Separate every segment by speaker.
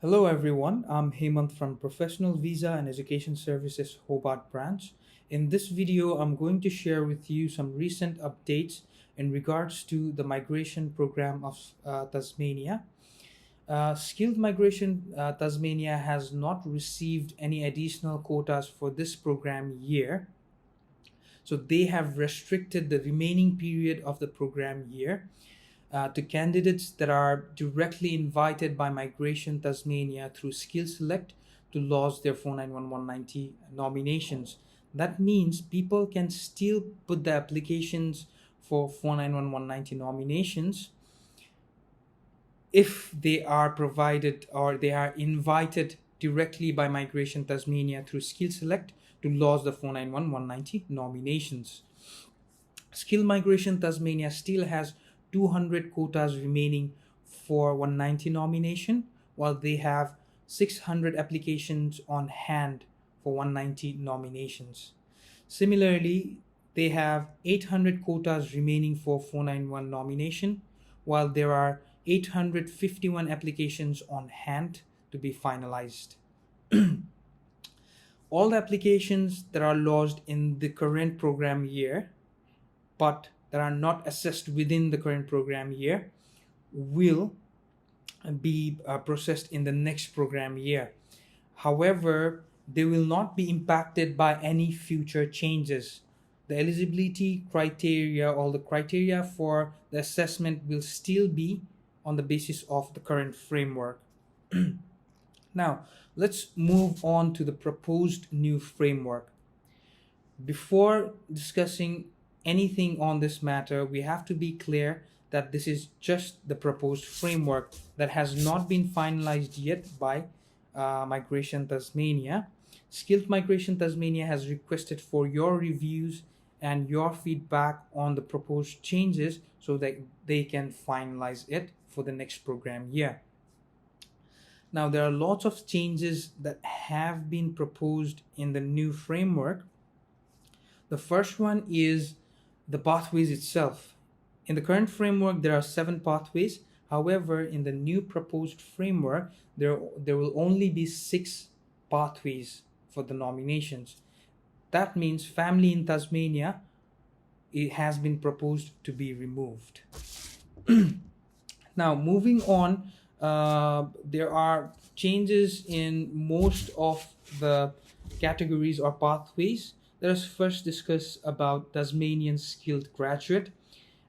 Speaker 1: Hello everyone, I'm Hemant from Professional Visa and Education Services Hobart branch. In this video, I'm going to share with you some recent updates in regards to the migration program of Tasmania. Skilled Migration Tasmania has not received any additional quotas for this program year. So they have restricted the remaining period of the program year to candidates that are directly invited by Migration Tasmania through Skill Select to lodge their 491-190 nominations. That means people can still put the applications for 491-190 nominations if they are provided or they are invited directly by Migration Tasmania through Skill Select to lodge the 491-190 nominations. Skill Migration Tasmania still has 200 quotas remaining for 190 nomination, while they have 600 applications on hand for 190 nominations. Similarly, they have 800 quotas remaining for 491 nomination, while there are 851 applications on hand to be finalized. All the applications that are lodged in the current program year but that are not assessed within the current program year will be processed in the next program year. However, they will not be impacted by any future changes. The eligibility criteria or the criteria for the assessment will still be on the basis of the current framework. Now, let's move on to the proposed new framework. Before discussing anything on this matter, we have to be clear that this is just the proposed framework that has not been finalized yet by Migration Tasmania. Skilled Migration Tasmania has requested for your reviews and your feedback on the proposed changes so that they can finalize it for the next program year. Now, there are lots of changes that have been proposed in the new framework. The first one is the pathways itself. In the current framework, there are 7 pathways. However, in the new proposed framework, there will only be 6 pathways for the nominations. That means family in Tasmania, it has been proposed to be removed. Now, moving on, there are changes in most of the categories or pathways. Let us first discuss about Tasmanian skilled graduate.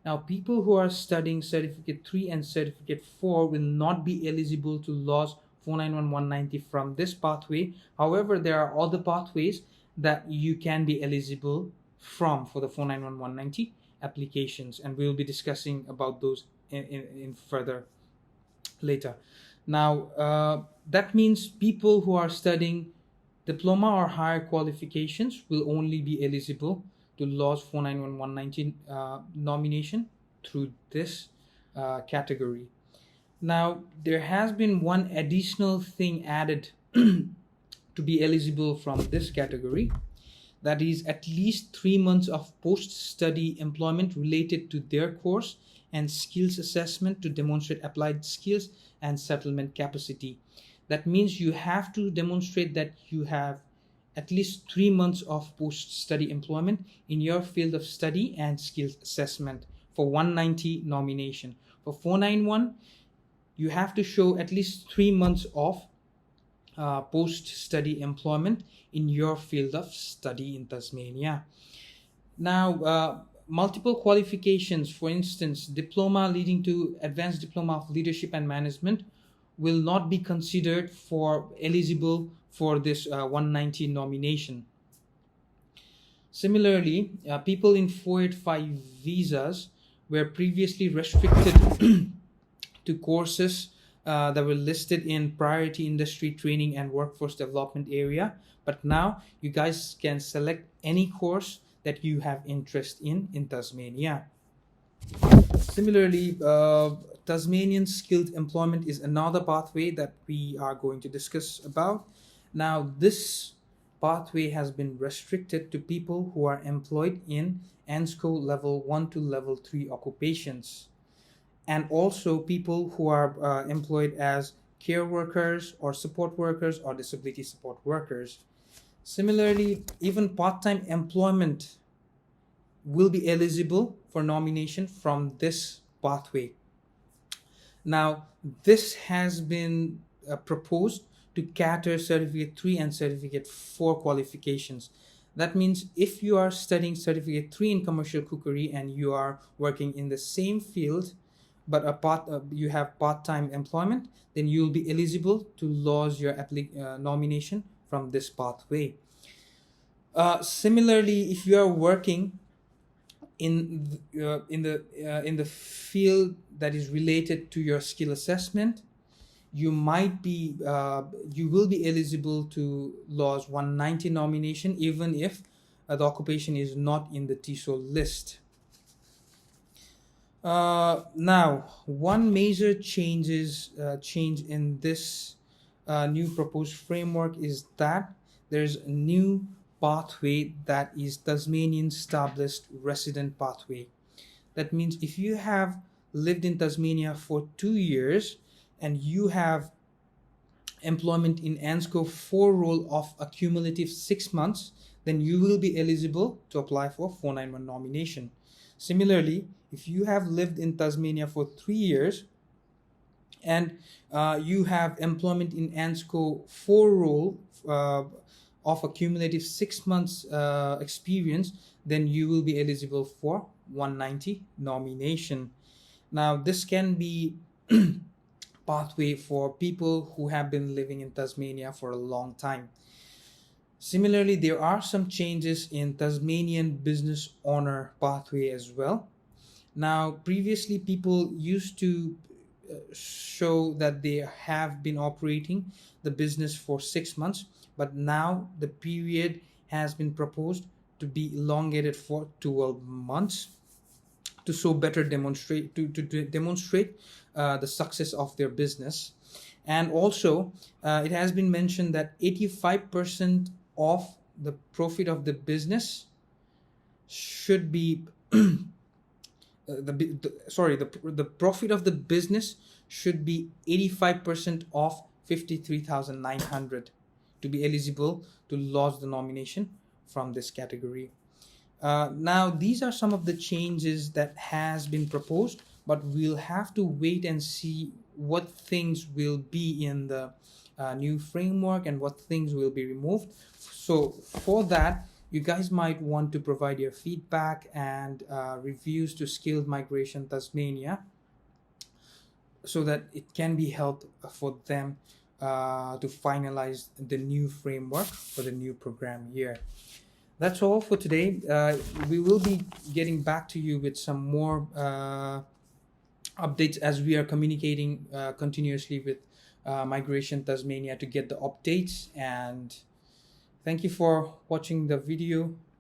Speaker 1: Now, people who are studying Certificate 3 and Certificate 4 will not be eligible to lodge 491-190 from this pathway. However, there are other pathways that you can be eligible from for the 491-190 applications, and we'll be discussing about those in further later. Now, that means people who are studying diploma or higher qualifications will only be eligible to lodge 491-190 nomination through this category. Now, there has been one additional thing added to be eligible from this category. That is at least 3 months of post-study employment related to their course and skills assessment to demonstrate applied skills and settlement capacity. That means you have to demonstrate that you have at least 3 months of post-study employment in your field of study and skills assessment for 190 nomination. For 491, you have to show at least 3 months of post-study employment in your field of study in Tasmania. Now, multiple qualifications, for instance, diploma leading to advanced diploma of leadership and management, will not be considered for eligible for this 190 nomination. Similarly, people in 485 visas were previously restricted to courses that were listed in priority industry training and workforce development area, but now you guys can select any course that you have interest in Tasmania. Similarly, Tasmanian skilled employment is another pathway that we are going to discuss about. Now, this pathway has been restricted to people who are employed in ENSCO level 1 to level 3 occupations, and also people who are employed as care workers or support workers or disability support workers. Similarly, even part-time employment will be eligible for nomination from this pathway. Now, this has been proposed to cater Certificate 3 and Certificate 4 qualifications. That means if you are studying Certificate 3 in commercial cookery and you are working in the same field, but you have part-time employment, then you'll be eligible to lodge your nomination from this pathway. Similarly, if you are working in the field that is related to your skill assessment, you will be eligible to lodge 190 nomination even if the occupation is not in the TESOL list. Now, one major change in this new proposed framework is that there's a new pathway that is Tasmanian established resident pathway. That means if you have lived in Tasmania for 2 years and you have employment in ANSCO 4 role of a cumulative 6 months, then you will be eligible to apply for 491 nomination. Similarly, if you have lived in Tasmania for 3 years and you have employment in ANSCO 4 role of a cumulative 6 months experience, then you will be eligible for 190 nomination. Now, this can be pathway for people who have been living in Tasmania for a long time. Similarly, there are some changes in Tasmanian business owner pathway as well. Now, previously people used to show that they have been operating the business for 6 months, but now the period has been proposed to be elongated for 12 months to demonstrate the success of their business. And also it has been mentioned that 85% of the profit of the business should be the profit of the business should be 85% of 53,900 to be eligible to lodge the nomination from this category. Now, these are some of the changes that has been proposed, but we'll have to wait and see what things will be in the new framework and what things will be removed. So for that, you guys might want to provide your feedback and reviews to Skilled Migration Tasmania so that it can be helped for them to finalize the new framework for the new program year. That's all for today. We will be getting back to you with some more updates as we are communicating continuously with Migration Tasmania to get the updates. And thank you for watching the video.